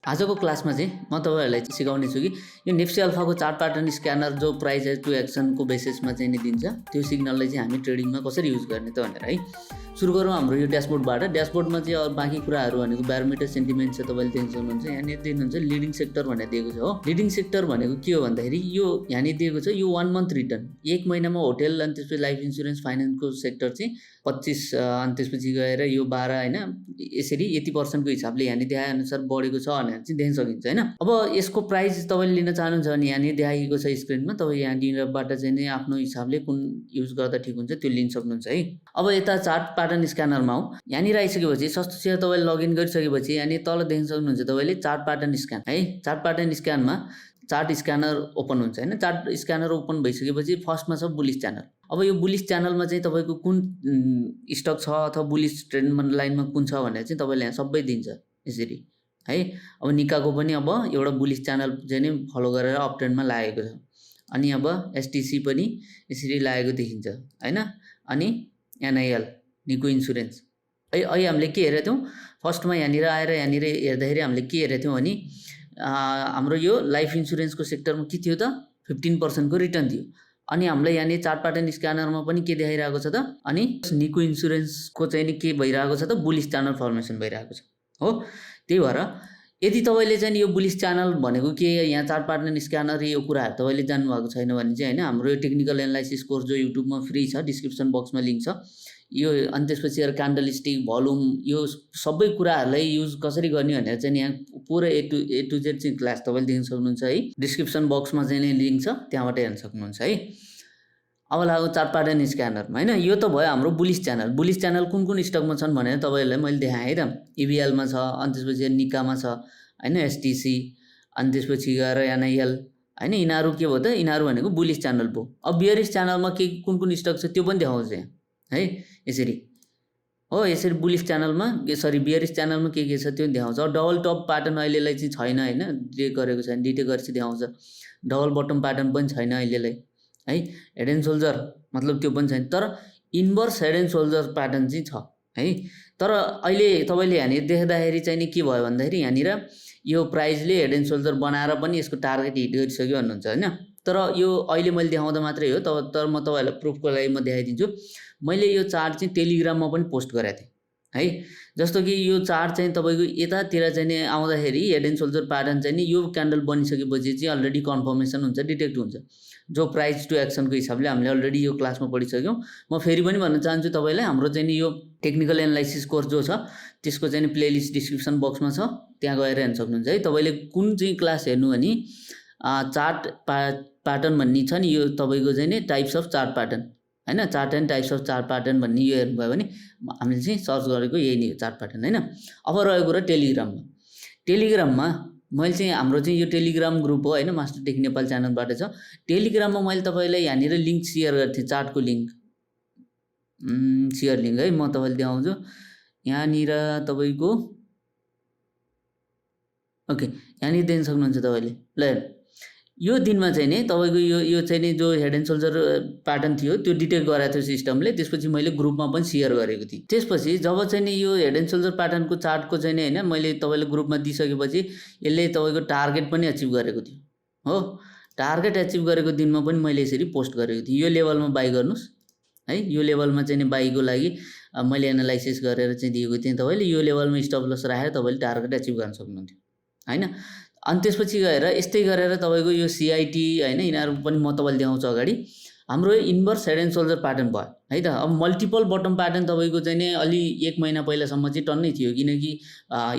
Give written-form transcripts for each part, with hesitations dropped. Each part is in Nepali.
आजको क्लासमा चाहिँ म तपाईहरुलाई सिकाउने छु कि यो नेप्से अल्फाको चार्ट प्याटर्न स्क्यानर जो प्राइस टु एक्सनको बेसिसमा चाहिँ नि दिन्छ त्यो सिग्नललाई चाहिँ हामी ट्रेडिङमा कसरी युज गर्ने त भनेर है। सुरु गरौँ हाम्रो यो ड्याशबोर्डबाट। ड्याशबोर्डमा चाहिँ अब बाँकी कुराहरू भनेको ब्यारोमिटर सेन्टिमेन्ट छ, तपाईले देख्न सक्नुहुन्छ। यहाँनिर दिनुहुन्छ लिडिङ सेक्टर भनेर दिएको छ हो। लिडिङ सेक्टर भनेको के हो भन्दाखेरि यो यहाँनिर दिएको छ यो 1 मन्थ रिटर्न, एक महिनामा होटल अनि त्यसपछि लाइफ इन्स्योरेन्स फाइनान्सको सेक्टर चाहिँ 25 अनि त्यसपछि गएर यो 12 हैन, यसरी यति % को हिसाबले यहाँनिर देखाए अनुसार बढेको छ भनेर चाहिँ देख्न सकिन्छ हैन। अब यसको प्राइस तपाईले लिन चाहनुहुन्छ भने यहाँनिर देखाएको छ स्क्रिनमा, तपाईँ यहाँनिरबाट चाहिँ नि आफ्नो हिसाबले कुन युज गर्दा ठिक हुन्छ त्यो लिन सक्नुहुन्छ है। अब यता चार्ट प्याटर्न स्क्यानरमा हो। यहाँनिर आइसकेपछि सस्तो सेयर तपाईले लगइन गरिसकेपछि यहाँनिर तल देख्न सक्नुहुन्छ तपाईले चार्ट प्याटर्न स्क्यान है। चार्ट प्याटर्न स्क्यानमा चार्ट स्क्यानर ओपन हुन्छ हैन। चार्ट स्क्यानर ओपन भइसकेपछि फर्स्टमा छ बुलिश च्यानल। अब यो बुलिश च्यानलमा चाहिँ तपाईको कुन स्टक छ अथवा बुलिश ट्रेन्ड लाइनमा कुन छ भनेर चाहिँ तपाईले यहाँ सबै दिन्छ यसरी है। अब निकाको पनि अब एउटा बुलिश च्यानल चाहिँ नि फलो गरेर अप ट्रेन्डमा लागेको छ। अनि अब एसटीसी पनि यसरी लागेको देखिन्छ हैन। अनि एनआईएल निको इन्स्योरेन्स है। अहिले हामीले के हेरेको थियौँ फर्स्टमा यहाँनिर आएर यहाँनिर हेर्दाखेरि हामीले के हेरेको थियौँ भने हाम्रो यो लाइफ इन्स्योरेन्सको सेक्टरमा के थियो त 15% को रिटर्न थियो। अनि हामीले यहाँनिर चार्ट प्याटर्न स्क्यानरमा पनि के देखाइरहेको छ त, अनि निको इन्स्योरेन्सको चाहिँ नि के भइरहेको छ त, बुलिश च्यानल फर्मेसन भइरहेको छ हो। त्यही भएर यदि तपाईले चाहिँ यो बुलिश च्यानल भनेको के, यहाँ चार्ट प्याटर्न स्क्यानर यो कुराहरू तपाईले जान्नु भएको छैन भने चाहिँ हैन, हाम्रो यो टेक्निकल एनालाइसिस कोर्स जो युट्युबमा फ्री छ, डिस्क्रिप्सन बक्समा लिंक छ यो। अनि त्यसपछि क्यान्डल स्टिक भोल्युम यो सबै कुराहरूलाई युज कसरी गर्ने भनेर चाहिँ यहाँ पुरा ए टु जेड चाहिँ क्लास तपाईले देख्न सक्नुहुन्छ है। डिस्क्रिप्सन बक्समा चाहिँ लिंक छ, त्यहाँबाट हेर्न सक्नुहुन्छ है। अब लाग्यो चार्ट प्याटर्न स्क्यानरमा हैन। यो त भयो हाम्रो बुलिश च्यानल। बुलिश च्यानल कुन कुन स्टकमा छन् भनेर तपाईहरुलाई मैले देखाएँ है त। इबिएलमा छ, अनि त्यसपछि निकामा छ हैन, एसटीसी, अनि त्यसपछि गएर एनआईएल हैन। यिनीहरू के भयो त, यिनीहरू भनेको बुलिश च्यानल भयो। अब बियरिश च्यानलमा के कुन कुन स्टक छ त्यो पनि देखाउँछ यहाँ है यसरी हो। यसरी बुलिश च्यानलमा सरी बियरिश च्यानलमा के छ त्यो देखाउँछ। डबल टप प्याटर्न अहिलेलाई चाहिँ छैन हैन, डिटेक्ट गरेको छैन, डिटेक्ट गरेपछि देखाउँछ। डबल बटम प्याटर्न पनि छैन अहिलेलाई है। हेड एन्ड सोल्जर मतलब त्यो पनि छैन, तर inverse head and soldier pattern चाहिँ छ है। तर अहिले तपाईले यहाँनिर देख्दाखेरि चाहिँ नि के भयो भन्दाखेरि यहाँनिर यो प्राइसले हेड एन्ड सोल्जर बनाएर पनि यसको टार्गेट हिट गरिसक्यो भन्नुहुन्छ हैन। तर यो अहिले मैले देखाउँदा मात्रै हो, तर म तपाईहरुलाई प्रुफको लागि म देखाइदिन्छु। मैले यो चार्ट चाहिँ टेलिग्राममा पनि पोस्ट गरेको थिएँ है। जस्तो कि यो चार्ट चाहिँ तपाईको यतातिर चाहिँ नि आउँदाखेरि हेड एन्ड सोल्जर प्याटर्न चाहिँ नि यो क्यान्डल बनिसकेपछि चाहिँ अलरेडी कन्फर्मेसन हुन्छ, डिटेक्ट हुन्छ, जो प्राइस टु एक्सनको हिसाबले हामीले अलरेडी यो क्लासमा पढिसक्यौँ। म फेरि पनि भन्न चाहन्छु तपाईलाई, हाम्रो चाहिँ नि यो टेक्निकल एनालाइसिस कोर्स जो छ त्यसको चाहिँ नि प्लेलिस्ट डिस्क्रिप्सन बक्समा छ, त्यहाँ गएर हेर्न सक्नुहुन्छ है। तपाईले कुन चाहिँ क्लास हेर्नु भने चार्ट प्याटर्न भन्ने छ नि, यो तपाईको चाहिँ नि टाइप्स अफ चार्ट प्याटर्न हैन, chart and types of chart pattern भन्ने यो हेर्नुभयो भने हामीले चाहिँ सर्च गरेको यही नै हो चार्ट प्याटर्न हैन। अब रहेको कुरा टेलिग्राममा। टेलिग्राममा मैले चाहिँ हाम्रो चाहिँ यो टेलिग्राम ग्रुप हो हैन, मास्टर टेक नेपाल च्यानलबाट छ। टेलिग्राममा मैले तपाईलाई यहाँनिर लिंक शेयर गर्थे, चार्टको लिंक शेयर लिंक है। म तपाईलाई देखाउँछु यहाँनिर तपाईको ओके, यहाँनिर देख्न सक्नुहुन्छ तपाईले। ल यो दिनमा चाहिँ नि तपाईको यो चाहिँ नि जो हेड एन्ड सोल्जर प्याटर्न थियो त्यो डिटेक्ट गराएको थियो सिस्टमले। त्यसपछि मैले ग्रुपमा पनि शेयर गरेको थिएँ। त्यसपछि जब चाहिँ नि यो हेड एन्ड सोल्जर प्याटर्नको चार्टको चाहिँ नि हैन मैले तपाईले ग्रुपमा दिइसकेपछि यसले तपाईको टार्गेट पनि अचिभ गरेको थियो हो। टार्गेट अचिभ गरेको दिनमा पनि मैले यसरी पोस्ट गरेको थिएँ, यो लेभलमा बाइ गर्नुस् है। यो लेभलमा चाहिँ नि बाइको लागि मैले एनालाइसिस गरेर चाहिँ दिएको थिएँ तपाईले। यो लेभलमा स्टप लस राखेर तपाईले टार्गेट अचिभ गर्न सक्नुहुन्थ्यो हैन। अनि त्यसपछि गएर यस्तै गरेर तपाईको यो सीआईटी हैन, यिनीहरू पनि म तपाईले देखाउँछु अगाडि। हाम्रो inverse head and soldier pattern भयो है त। अब मल्टिपल बटम प्याटर्न तपाईको चाहिँ नि अलि एक महिना पहिलासम्म चाहिँ टन्नै थियो, किनकि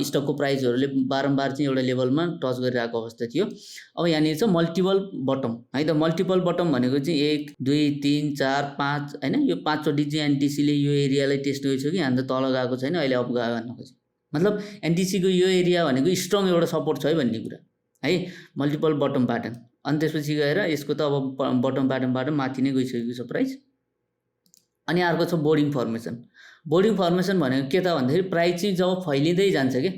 स्टकको प्राइसहरूले बारम्बार चाहिँ एउटा लेभलमा टच गरिरहेको अवस्था थियो। अब यहाँनिर छ मल्टिपल बटम है त। मल्टिपल बटम भनेको चाहिँ 1 2 3 4 5 हैन, यो 5 चोटि चाहिँ एनटीसीले यो एरियालाई टेस्ट गरिसक्यो, यहाँ त तल गएको छैन, अहिले अप गयो भन्न खोज्यो। मतलब एनटीसीको यो एरिया भनेको स्ट्रङ एउटा सपोर्ट छ है भन्ने कुरा है, मल्टिपल बटम प्याटर्न। अनि त्यसपछि गएर यसको त अब बटम प्याटर्नबाट माथि नै गइसकेको छ प्राइस। अनि अर्को छ बोर्डिङ फर्मेसन। बोर्डिङ फर्मेसन भनेको के त भन्दाखेरि प्राइस चाहिँ जब फैलिँदै जान्छ के,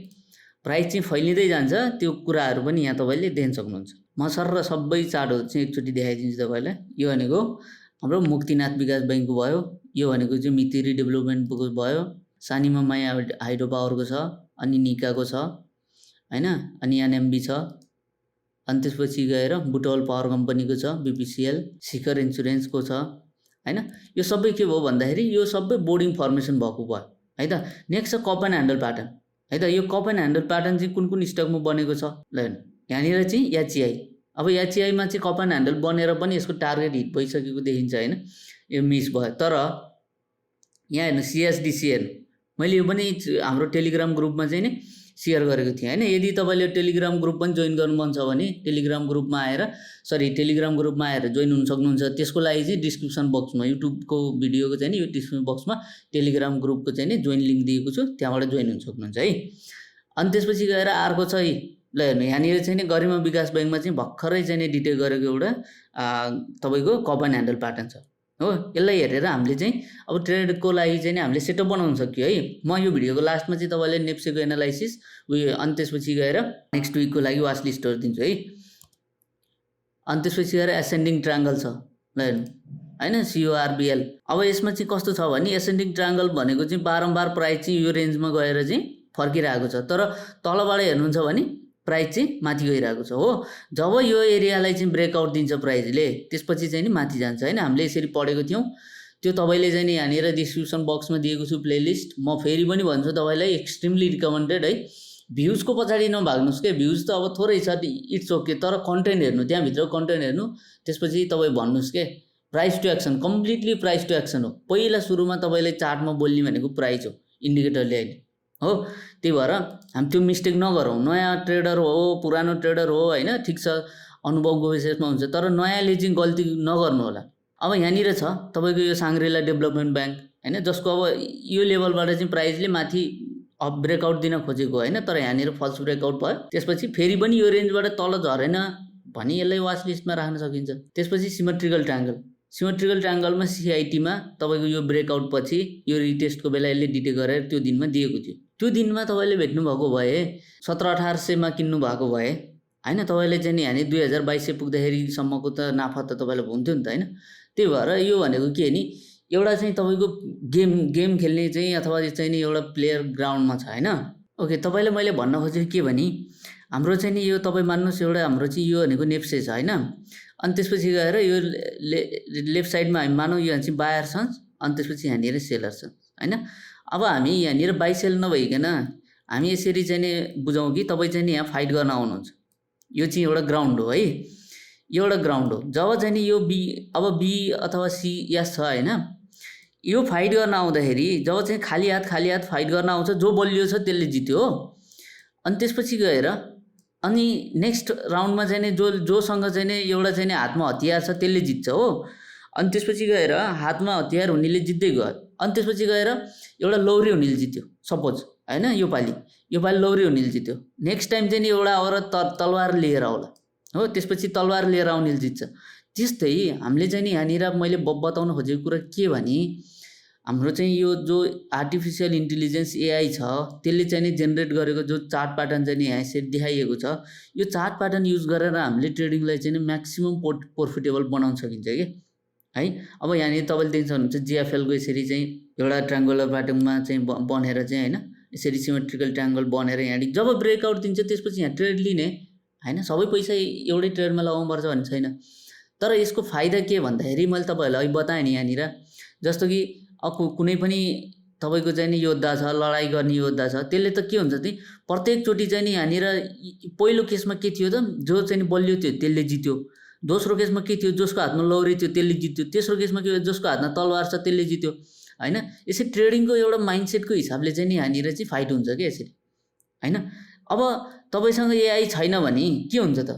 प्राइस चाहिँ फैलिँदै जान्छ, त्यो कुराहरू पनि यहाँ तपाईले देख्न सक्नुहुन्छ। म सरर सबै चार्टहरू चाहिँ एकचोटि देखाइदिन्छु तपाईलाई। यो भनेको हाम्रो मुक्तिनाथ विकास बैंकको भयो, यो भनेको चाहिँ मितिरी डेभलपमेन्टको भयो, सानीमा माया हाइड्रो पावरको छ, अनि निकाको छ हैन। अनि एनएमबी छ, अनि त्यसपछि गएर बुटवल पावर कम्पनीको छ, बीपीसीएल, शिखर इन्सुरेन्सको छ हैन। यो सबै के भयो भन्दाखेरि यो सबै बोर्डिङ फर्मेसन भएको भयो है त। नेक्स्ट छ कप एन्ड ह्यान्डल प्याटर्न है त। यो कप एन्ड ह्यान्डल प्याटर्न चाहिँ कुन कुन स्टकमा बनेको छ ल हेर्नु। यहाँनिर चाहिँ एचईआई, अब एचईआईमा चाहिँ कप एन्ड ह्यान्डल बनेर पनि यसको टार्गेट हिट भइसकेको देखिन्छ हैन, यो मिस भयो। तर यहाँ हेर्नु सिएसडिसी हेर्नु, मैले यो पनि हाम्रो टेलिग्राम ग्रुपमा चाहिँ नि सेयर गरेको थिएँ हैन। यदि तपाईँले टेलिग्राम ग्रुप पनि जोइन गर्नु मन छ भने टेलिग्राम ग्रुपमा आएर जोइन हुन सक्नुहुन्छ। त्यसको लागि चाहिँ डिस्क्रिप्सन बक्समा युट्युबको भिडियोको चाहिँ नि यो डिस्क्रिप्सन बक्समा टेलिग्राम ग्रुपको चाहिँ नि जोइन लिङ्क दिएको छु, त्यहाँबाट जोइन हुन सक्नुहुन्छ है। अनि त्यसपछि गएर अर्को छ ल हेर्नु, यहाँनिर चाहिँ नि गरिमा विकास ब्याङ्कमा चाहिँ भर्खरै चाहिँ नि डिटेल गरेको एउटा तपाईँको कप एन्ड ह्यान्डल प्याटर्न छ हो। यसलाई हेरेर हामीले चाहिँ अब ट्रेडको लागि चाहिँ नि हामीले सेटअप बनाउन सक्यो है। म यो भिडियोको लास्टमा चाहिँ तपाईँले नेप्सेको एनालाइसिस उयो अनि त्यसपछि गएर नेक्स्ट विकको लागि वाच लिस्टहरू दिन्छु है। अनि त्यसपछि गएर एसेन्डिङ ट्रायङ्गल छ ल हेर्नु हैन, CORBL। अब यसमा चाहिँ कस्तो छ भने एसेन्डिङ ट्रायङ्गल भनेको चाहिँ बारम्बार प्राइस चाहिँ यो रेन्जमा गएर चाहिँ फर्किरहेको छ, तर तलबाट हेर्नुहुन्छ भने प्राइस चाहिँ माथि गइरहेको छ हो। जब यो एरियालाई चाहिँ ब्रेकआउट दिन्छ प्राइसले, त्यसपछि चाहिँ नि माथि जान्छ हैन। हामीले यसरी पढेको थियौँ, त्यो तपाईँले चाहिँ नि यहाँनिर डिस्क्रिप्सन बक्समा दिएको छु प्लेलिस्ट। म फेरि पनि भन्छु तपाईँलाई एक्सट्रिमली रिकमेन्डेड है। भ्युजको पछाडि नभाग्नुहोस् के, भ्युज त अब थोरै छ, इट्स ओके, तर कन्टेन्ट हेर्नु, त्यहाँभित्र कन्टेन्ट हेर्नु, त्यसपछि तपाईँ भन्नुहोस् के। Price to action, completely price to action हो। पहिला सुरुमा तपाईँले चार्टमा बोल्ने भनेको प्राइस हो, इन्डिकेटरले होइन हो। त्यही भएर हामी त्यो मिस्टेक नगरौँ। नयाँ ट्रेडर हो, पुरानो ट्रेडर हो हैन, ठिक छ, अनुभवको विशेषमा हुन्छ, तर नयाँले चाहिँ गल्ती नगर्नु होला। अब यहाँनिर छ तपाईँको यो साङ्ग्रेला डेभलपमेन्ट ब्याङ्क हैन, जसको अब यो लेभलबाट चाहिँ प्राइसले माथि अब ब्रेकआउट दिन खोजेको होइन, तर यहाँनिर फल्स ब्रेकआउट भयो। त्यसपछि फेरि पनि यो रेन्जबाट तल झरेन भने यसलाई वाच लिस्टमा राख्न सकिन्छ। त्यसपछि सिमेट्रिकल ट्रायङ्गलमा सिआइटीमा तपाईँको यो ब्रेकआउट पछि यो रिटेस्टको बेला यसले डिटेक्ट गरेर त्यो दिनमा दिएको थियो। त्यो दिनमा तपाईँले भेट्नुभएको भए 1700-1800मा किन्नु भएको भए हैन, तपाईँले चाहिँ नि यहाँनिर 2200 पुग्दाखेरिसम्मको त नाफा त तपाईँलाई हुन्थ्यो नि त हैन। त्यही भएर यो भनेको के नि, एउटा चाहिँ तपाईँको गेम खेल्ने चाहिँ अथवा चाहिँ नि एउटा प्लेयर ग्राउन्डमा छ हैन। ओके, तपाईँलाई मैले भन्न खोजेको के भने हाम्रो चाहिँ नि यो तपाईँ मान्नुहोस् एउटा हाम्रो चाहिँ यो भनेको नेप्से छ हैन। अनि त्यसपछि गएर यो लेफ्ट साइडमा हामी मानौँ यो चाहिँ बायर छ, अनि त्यसपछि यहाँनिर सेलर छ हैन। अब हामी यहाँनिर बाई सेल नभइकन हामी यसरी चाहिँ नि बुझौँ कि तपाईँ चाहिँ नि यहाँ फाइट गर्न आउनुहुन्छ। यो चाहिँ एउटा ग्राउन्ड हो है, यो एउटा ग्राउन्ड हो। जब चाहिँ नि यो बी अथवा सी यस छ हैन, यो फाइट गर्न आउँदाखेरि जब चाहिँ खाली हात फाइट गर्न आउँछ, जो बलियो छ त्यसले जित्यो हो। अनि त्यसपछि गएर अनि नेक्स्ट राउन्डमा चाहिँ नि जोसँग चाहिँ नि एउटा चाहिँ नि हातमा हतियार छ त्यसले जित्छ हो। अनि त्यसपछि गएर हातमा हतियार हुनेले जित्दै गयो। अनि त्यसपछि गएर एउटा लौरी हुनेले जित्यो सपोज हैन, यो पालि लौरी हुनेले जित्यो। नेक्स्ट टाइम चाहिँ नि एउटा औरत तलवार लिएर आउला हो, त्यसपछि तलवार लिएर आउनेले जित्छ। त्यस्तै हामीले चाहिँ नि यहाँनिर मैले बताउन खोजेको कुरा के भने हाम्रो चाहिँ यो जो आर्टिफिसियल इन्टेलिजेन्स एआई छ त्यसले चाहिँ नि जेनेरेट गरेको जो चार्ट प्याटर्न चाहिँ नि यहाँ यसरी देखाइएको छ, यो चार्ट प्याटर्न युज गरेर हामीले ट्रेडिङलाई चाहिँ नि म्याक्सिमम प्रफिटेबल बनाउन सकिन्छ कि है। अब यहाँनिर तपाईँले देख्न सक्नुहुन्छ जिएफएलको यसरी चाहिँ एउटा ट्रायङ्गुलर प्याटर्नमा चाहिँ बनेर चाहिँ हैन, यसरी सिमेट्रिकल ट्रायङ्गल बनेर यहाँनिर जब ब्रेकआउट दिन्छ त्यसपछि यहाँ ट्रेड लिने हैन। सबै पैसा एउटै ट्रेडमा लगाउनुपर्छ भन्ने छैन, तर यसको फाइदा के भन्दाखेरि मैले तपाईँहरूलाई अघि बताएँ नि, यहाँनिर जस्तो कि कुनै पनि तपाईँको चाहिँ नि योद्धा छ, लडाइँ गर्ने योद्धा छ, त्यसले त के हुन्छ नि प्रत्येकचोटि चाहिँ नि यहाँनिर पहिलो केसमा के थियो त, जो चाहिँ बलियो थियो त्यसले जित्यो। दोस्रो केसमा के थियो, जसको हातमा लौरी थियो त्यसले जित्यो। तेस्रो केसमा के भयो, जसको हातमा तलवार छ त्यसले जित्यो हैन। यसरी ट्रेडिङको एउटा माइन्डसेटको हिसाबले चाहिँ नि यहाँनिर चाहिँ फाइट हुन्छ क्या यसरी हैन। अब तपाईँसँग एआई छैन भने के हुन्छ त,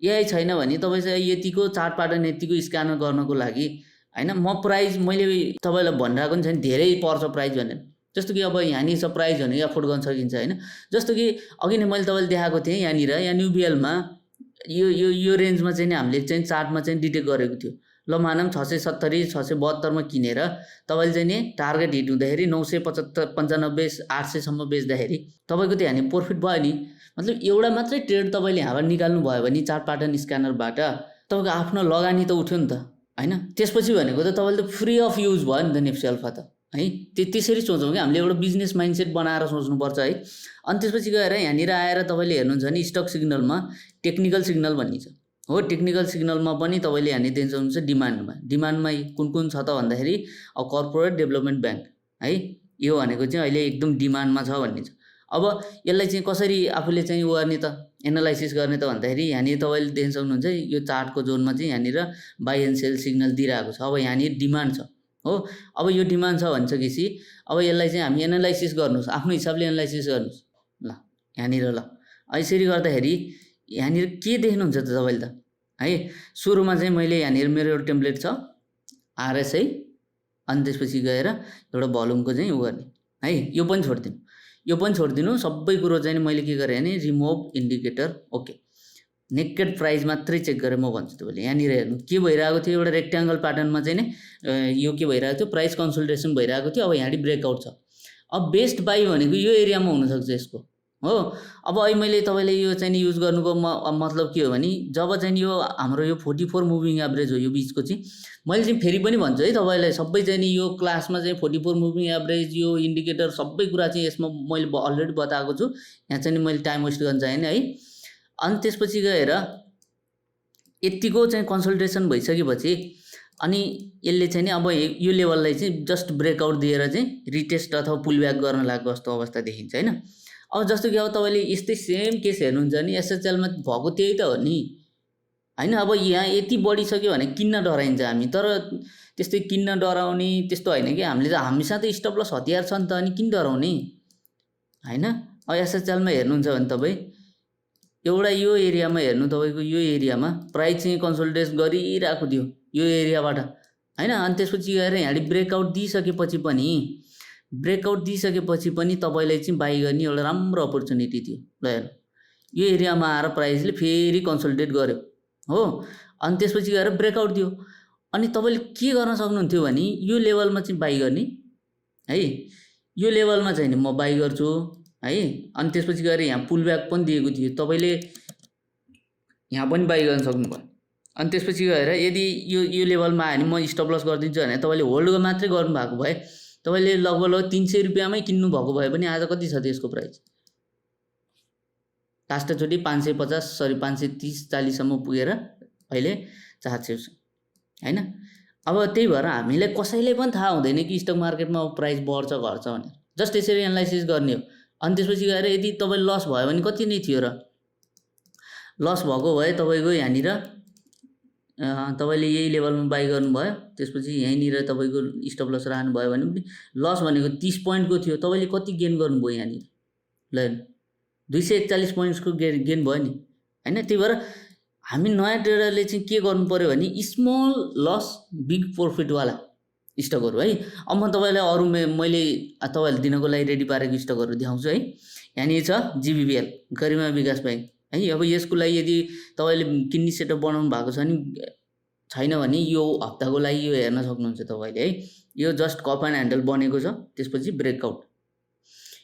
एआई छैन भने तपाईँसँग यतिको चार्ट प्याटर्न यतिको स्क्यानर गर्नको लागि हैन, म प्राइस मैले तपाईँलाई भनिरहेको नि छैन धेरै पर्छ प्राइस भनेर। जस्तो कि अब यहाँनिर छ प्राइस भने एफोर्ड गर्न सकिन्छ हैन। जस्तो कि अघि नै मैले तपाईँलाई देखाएको थिएँ यहाँनिर यहाँ न्युबिएलमा यो रेन्जमा चाहिँ नि हामीले चाहिँ चार्टमा चाहिँ डिटेक्ट गरेको थियो। ल मानौँ 670 672मा किनेर तपाईँले चाहिँ नि टार्गेट हिट हुँदाखेरि 975 95 800सम्म बेच्दाखेरि तपाईँको त यहाँनिर प्रफिट भयो नि। मतलब एउटा मात्रै ट्रेड तपाईँले यहाँबाट निकाल्नु भयो भने चार्ट प्याटर्न स्क्यानरबाट तपाईँको आफ्नो लगानी त उठ्यो नि त हैन। त्यसपछि भनेको त तपाईँले त फ्री अफ युज भयो नि त नेप्से अल्फा त है। त्यसरी सोचौँ कि हामीले एउटा बिजनेस माइन्डसेट बनाएर सोच्नुपर्छ है। अनि त्यसपछि गएर यहाँनिर आएर तपाईँले हेर्नुहुन्छ भने स्टक सिग्नलमा टेक्निकल सिग्नल भन्ने छ हो। टेक्निकल सिग्नलमा पनि तपाईँले यहाँनिर देख्न सक्नुहुन्छ डिमान्डमा कुन छ त भन्दाखेरि अब कर्पोरेट डेभलपमेन्ट ब्याङ्क है, यो भनेको चाहिँ अहिले एकदम डिमान्डमा छ भन्ने छ। अब यसलाई चाहिँ कसरी आफूले चाहिँ गर्ने त, एनालाइसिस गर्ने त भन्दाखेरि यहाँनिर तपाईँले देख्न सक्नुहुन्छ यो चार्टको जोनमा चाहिँ यहाँनिर बाई एन्ड सेल सिग्नल दिइरहेको छ। अब यहाँनिर डिमान्ड छ हो। अब यो डिमान्ड छ भनिसकेपछि अब यसलाई चाहिँ हामी एनालाइसिस गर्नुहोस्, आफ्नो हिसाबले एनालाइसिस गर्नुहोस् ल यहाँनिर। ल यसरी गर्दाखेरि यहाँनिर के देख्नुहुन्छ त तपाईँले त है। सुरुमा चाहिँ मैले यहाँनिर मेरो एउटा टेम्प्लेट छ आरएस है, अनि त्यसपछि गएर एउटा भोल्युमको चाहिँ उ गर्ने है। यो पनि छोडिदिनु सबै कुरो चाहिँ मैले के गरेँ भने remove indicator okay, naked price मात्रै चेक गरेर म भन्छु तपाईँले। यहाँनिर हेर्नु के भइरहेको थियो, एउटा रेक्ट्याङ्गल प्याटर्नमा चाहिँ नि यो के भइरहेको थियो, प्राइस कन्सोलिडेसन भइरहेको थियो। अब यहाँनिर ब्रेकआउट छ। अब बेस्ट बाई भनेको यो एरियामा हुनसक्छ यसको हो। अब अहिले मैले तपाईँले यो चाहिँ युज गर्नुको मतलब के हो भने जब चाहिँ यो हाम्रो यो 44 मुभिङ एभरेज हो यो बिचको चाहिँ, मैले चाहिँ फेरि पनि भन्छु है तपाईँलाई, सबै चाहिँ नि यो क्लासमा चाहिँ 44 मुभिङ एभरेज यो इन्डिकेटर सबै कुरा चाहिँ यसमा मैले अलरेडी बताएको छु। यहाँ चाहिँ मैले टाइम वेस्ट गर्न चाहेन है। अनि त्यसपछि गएर यतिको चाहिँ कन्सल्टेसन भइसकेपछि अनि यसले चाहिँ नि अब यो लेभललाई चाहिँ जस्ट ब्रेकआउट दिएर चाहिँ रिटेस्ट अथवा पुलब्याक गर्न लागेको जस्तो अवस्था देखिन्छ होइन। अब जस्तो कि अब तपाईँले यस्तै सेम केस हेर्नुहुन्छ नि एसएचएलमा भएको त्यही त हो नि होइन। अब यहाँ यति बढिसक्यो भने किन्न डराइन्छ हामी, तर त्यस्तै किन्न डराउने त्यस्तो होइन कि हामीले त हामीसँग त स्टप लस हतियार छ नि त, अनि किन डराउने होइन। अब एसएचएलमा हेर्नुहुन्छ भने तपाईँ एउटा यो एरियामा हेर्नु, तपाईँको यो एरियामा प्राइस चाहिँ कन्सोलिडेट गरिरहेको थियो यो एरियाबाट होइन। अनि त्यसपछि गएर यहाँ ब्रेकआउट दिइसकेपछि पनि तपाईँलाई चाहिँ बाई गर्ने एउटा राम्रो अपर्च्युनिटी थियो। ल हेर्नु यो एरियामा आएर प्राइसले फेरि कन्सोलिडेट गर्यो हो, अनि त्यसपछि गएर ब्रेकआउट दियो। अनि तपाईँले के गर्न सक्नुहुन्थ्यो भने यो लेभलमा चाहिँ बाई गर्ने है, यो लेभलमा चाहिँ नि म बाई गर्छु है। अनि त्यसपछि गएर यहाँ पुलब्याक पनि दिएको थियो, तपाईँले यहाँ पनि बाई गर्न सक्नुभयो। अनि त्यसपछि गएर यदि यो लेभलमा आयो भने म स्टप लस गरिदिन्छु भने तपाईँले होल्ड मात्रै गर्नुभएको भए तपाईँले लगभग 300 रुपियाँमै किन्नु भएको भए पनि आज कति छ त्यसको प्राइस, लास्टचोटि 530-40सम्म पुगेर अहिले 400 छ होइन। अब त्यही भएर हामीले कसैले पनि थाहा हुँदैन कि स्टक मार्केटमा प्राइस बढ्छ घट्छ भनेर, जस्ट यसरी एनालाइसिस गर्ने हो। अनि त्यसपछि गएर यदि तपाईँ लस भयो भने कति नै थियो र, लस भएको भए तपाईँको यहाँनिर तपाईँले यही लेभलमा बाई गर्नुभयो, त्यसपछि यहीँनिर तपाईँको स्टप लस राख्नुभयो भने पनि लस भनेको 30 पोइन्टको थियो, तपाईँले कति गेन गर्नुभयो यहाँनिर ल 241 पोइन्ट्सको गेन भयो नि होइन। त्यही भएर हामी नयाँ ट्रेडरले चाहिँ के गर्नु पऱ्यो भने स्मल लस बिग प्रफिटवाला स्टकहरू है। अब म तपाईँलाई अरू मैले तपाईँहरूले दिनको लागि रेडी पारेको स्टकहरू देखाउँछु है। यहाँनिर छ जिबिबिएल गरिमा विकास ब्याङ्क है। अब यसको लागि यदि तपाईँले किन्ने सेटअप बनाउनु भएको छ नि छैन भने यो हप्ताको लागि यो हेर्न सक्नुहुन्छ तपाईँले है। यो जस्ट कप एन्ड ह्यान्डल बनेको छ, त्यसपछि ब्रेकआउट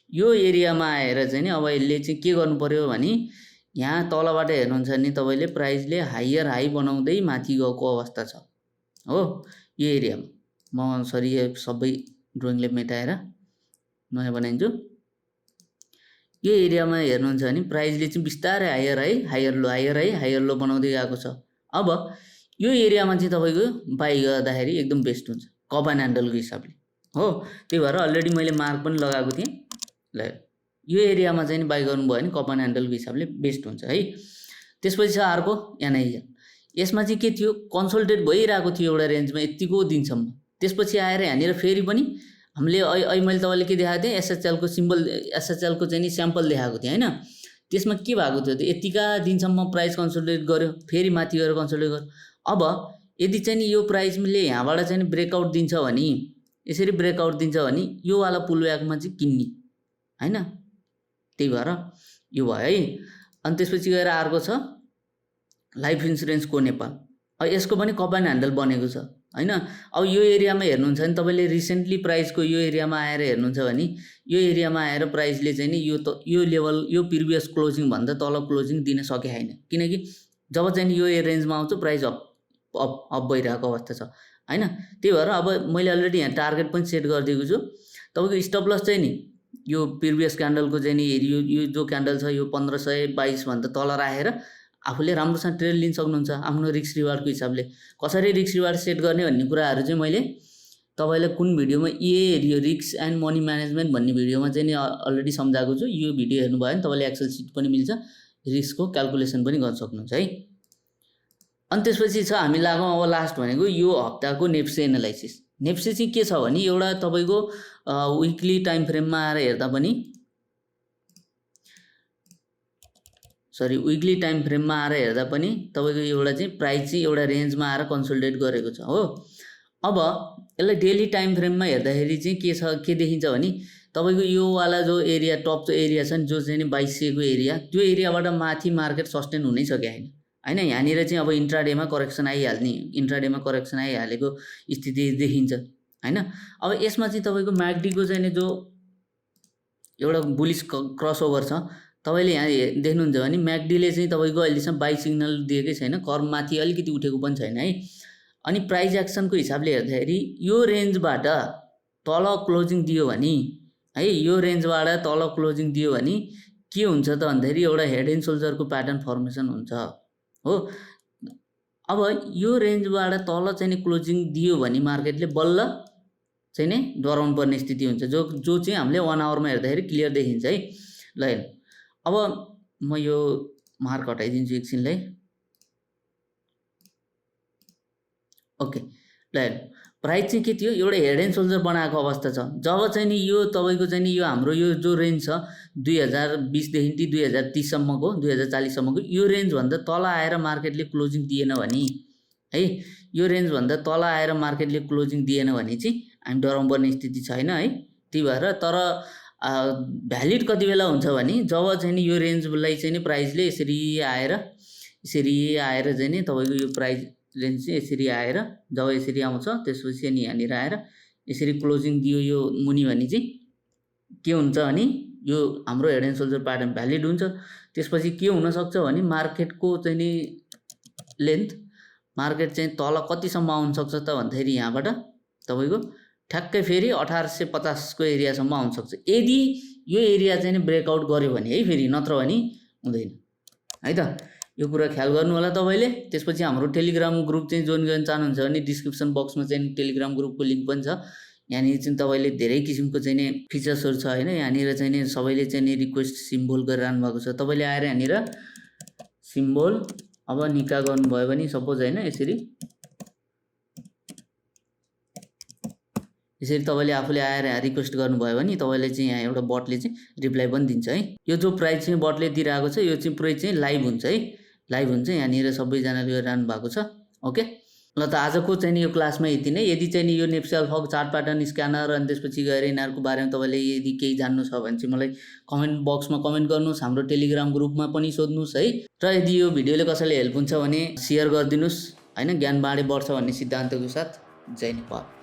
यो एरियामा आएर चाहिँ नि अब यसले चाहिँ के गर्नु पर्यो भने यहाँ तलबाट हेर्नुहुन्छ नि तपाईँले प्राइसले हायर हाई बनाउँदै माथि गएको अवस्था छ हो। यो एरियामा म सरी सबै ड्रइङले मेटाएर नयाँ बनाइदिन्छु। यो एरियामा हेर्नुहुन्छ भने प्राइसले चाहिँ बिस्तारै हायर लो बनाउँदै गएको छ। अब यो एरियामा चाहिँ तपाईँको बाई गर्दाखेरि एकदम बेस्ट हुन्छ कप एन्ड ह्यान्डलको हिसाबले हो। त्यही भएर अलरेडी मैले मार्क पनि लगाएको थिएँ ल। यो एरियामा चाहिँ बाई गर्नुभयो भने कप एन्ड ह्यान्डलको हिसाबले बेस्ट हुन्छ है। त्यसपछि छ अर्को एनआइएल, यसमा चाहिँ के थियो कन्सोलिडेट भइरहेको थियो एउटा रेन्जमा यतिको दिनसम्म, त्यसपछि आएर यहाँनिर फेरि पनि हामीले अहिले मैले तपाईँले के देखाएको थिएँ एसएचएलको सिम्बल, एसएचएलको चाहिँ नि स्याम्पल देखाएको थिएँ होइन। त्यसमा के भएको थियो त यतिका दिनसम्म प्राइस कन्सोलिडेट गर्यो, फेरि माथि गएर कन्सोलिडेट गर्यो। अब यदि चाहिँ नि यो प्राइसले यहाँबाट चाहिँ ब्रेकआउट दिन्छ भने, यसरी ब्रेकआउट दिन्छ भने यो वाला पुलब्याकमा चाहिँ किन्ने होइन। त्यही भएर यो भयो है। अनि त्यसपछि गएर अर्को छ लाइफ इन्सुरेन्सको नेपाल, अब यसको पनि कप एन्ड ह्यान्डल बनेको छ होइन। अब यो एरियामा हेर्नुहुन्छ भने तपाईँले रिसेन्टली प्राइसको यो एरियामा आएर हेर्नुहुन्छ भने यो एरियामा आएर प्राइसले चाहिँ नि यो लेभल यो प्रिभियस क्लोजिङ भन्दा तल क्लोजिङ दिन सकेको छैन, किनकि जब चाहिँ यो रेन्जमा आउँछ प्राइस अप भइरहेको अवस्था छ। हैन। त्यही भएर अब मैले अलरेडी यहाँ टार्गेट पनि सेट गरिदिएको छु। तपाईँको स्टप लस चाहिँ नि यो प्रिभियस क्यान्डलको चाहिँ नि यो जो क्यान्डल छ यो 1522 भन्दा तल राखेर आफूले राम्रोसँग ट्रेड लिन सक्नुहुन्छ आफ्नो रिस्क रिवार्डको हिसाबले। कसरी रिस्क रिवार्ड सेट गर्ने भन्ने कुराहरू चाहिँ मैले तपाईँलाई कुन भिडियोमा यो रिस्क एन्ड मनी म्यानेजमेन्ट भन्ने भिडियोमा चाहिँ नि अलरेडी सम्झाएको छु। यो भिडियो हेर्नुभयो भने तपाईँले एक्सेल सिट पनि मिल्छ, रिस्कको क्याल्कुलेसन पनि गर्न सक्नुहुन्छ है। अनि त्यसपछि छ हामी लागौँ अब लास्ट भनेको यो हप्ताको नेप्से एनालाइसिस। नेप्से चाहिँ के छ भने एउटा तपाईँको विकली टाइम फ्रेममा आएर हेर्दा पनि विकली टाइम फ्रेममा आएर हेर्दा पनि तपाईँको एउटा चाहिँ प्राइस चाहिँ एउटा रेन्जमा आएर कन्सोलिडेट गरेको छ हो। अब यसलाई डेली टाइम फ्रेममा हेर्दाखेरि चाहिँ के देखिन्छ भने तपाईँको यो वाला जो एरिया टप एरिया छ नि जो चाहिँ 2200 को एरिया, त्यो एरियाबाट माथि मार्केट सस्टेन हुनै सकेको हैन। यहाँनिर चाहिँ अब इन्ट्राडेमा करेक्सन आइहाल्ने, इन्ट्राडेमा करेक्सन आइहालेको स्थिति देखिन्छ हैन। अब यसमा चाहिँ तपाईँको म्याकडीको चाहिँ जो एउटा बुलिस क्रसओभर छ, तपाईँले यहाँ देख्नुहुन्छ भने म्याकडीले चाहिँ तपाईँको अहिलेसम्म बाई सिग्नल दिएकै छैन, कर्व माथि अलिकति उठेको पनि छैन है। अनि प्राइस एक्सनको हिसाबले हेर्दाखेरि यो रेन्जबाट तल क्लोजिङ दियो भने है, यो रेन्जबाट तल क्लोजिङ दियो भने के हुन्छ त भन्दाखेरि एउटा हेड एन्ड सोल्जरको प्याटर्न फर्मेसन हुन्छ हो। अब यो रेन्जबाट तल चाहिँ क्लोजिङ दियो भने मार्केटले बल्ल चाहिँ नि डराउनु पर्ने स्थिति हुन्छ, जो चाहिँ हामीले 1 आवरमा हेर्दाखेरि क्लियर देखिन्छ है। ल अब म यो मार्क हटाइदिन्छु एकछिनलाई। ओके ल प्राइस चाहिँ के थियो, एउटा हेड एन्ड सोल्जर बनाएको अवस्था छ। जब चाहिँ नि यो तपाईँको चाहिँ नि यो हाम्रो यो जो रेन्ज छ 2020 देखि 2030 सम्मको 2040 सम्मको यो रेन्जभन्दा तल आएर मार्केटले क्लोजिङ दिएन भने है, यो रेन्जभन्दा तल आएर मार्केटले क्लोजिङ दिएन भने चाहिँ हामी डराउनु पर्ने स्थिति छैन है। त्यही भएर तर भ्यालिड कति बेला हुन्छ भने जब चाहिँ नि यो रेन्जलाई चाहिँ नि प्राइसले यसरी आएर चाहिँ नि तपाईँको यो प्राइस रेन्ज चाहिँ यसरी आएर जब यसरी आउँछ त्यसपछि अनि यहाँनिर आएर यसरी क्लोजिङ दियो यो मुनि भने चाहिँ के हुन्छ भने यो हाम्रो head and soldier pattern valid हुन्छ। त्यसपछि के हुनसक्छ भने मार्केटको चाहिँ नि लेन्थ मार्केट चाहिँ तल कतिसम्म आउन सक्छ त भन्दाखेरि यहाँबाट तपाईँको ठ्याक्कै फेरि 1850 को एरियासम्म आउन सक्छ, यदि यो एरिया चाहिँ नि ब्रेकआउट गर्यो भने है, फेरि नत्र भने हुँदैन है त। यो कुरा ख्याल गर्नु होला तपाईँले। त्यसपछि हाम्रो टेलिग्राम ग्रुप चाहिँ जोइन गर्न चाहनुहुन्छ भने डिस्क्रिप्सन बक्समा चाहिँ टेलिग्राम ग्रुपको लिङ्क पनि छ। यहाँनिर चाहिँ तपाईँले धेरै किसिमको चाहिँ नि फिचर्सहरू छ हैन। यहाँनिर चाहिँ नि सबैले चाहिँ नि रिक्वेस्ट सिम्बोल गरिरहनु भएको छ। तपाईँले आएर यहाँनिर सिम्बोल अब निका गर्नुभयो भने सपोज हैन यसरी तपाईँले आफूले आएर रिक्वेस्ट गर्नुभयो भने तपाईँले चाहिँ यहाँ एउटा बटले चाहिँ रिप्लाई पनि दिन्छ है। यो जो प्राइस चाहिँ बटले दिइरहेको छ यो चाहिँ पुरै चाहिँ लाइभ हुन्छ है, लाइभ हुन्छ। यहाँनिर सबैजनाले गरिरहनु भएको छ। ओके ल त आजको चाहिँ नि यो क्लासमा यति नै। यदि चाहिँ नि यो नेप्से अल्फाको चार्ट प्याटर्न स्क्यानर अनि त्यसपछि गएर यिनीहरूको बारेमा तपाईँले यदि केही जान्नु छ भने चाहिँ मलाई कमेन्ट बक्समा कमेन्ट गर्नुहोस्, हाम्रो टेलिग्राम ग्रुपमा पनि सोध्नुहोस् है। र यदि यो भिडियोले कसैले हेल्प हुन्छ भने सेयर गरिदिनुहोस् हैन। ज्ञान बाँडे बढ्छ भन्ने सिद्धान्तको साथ। जय नेपाल।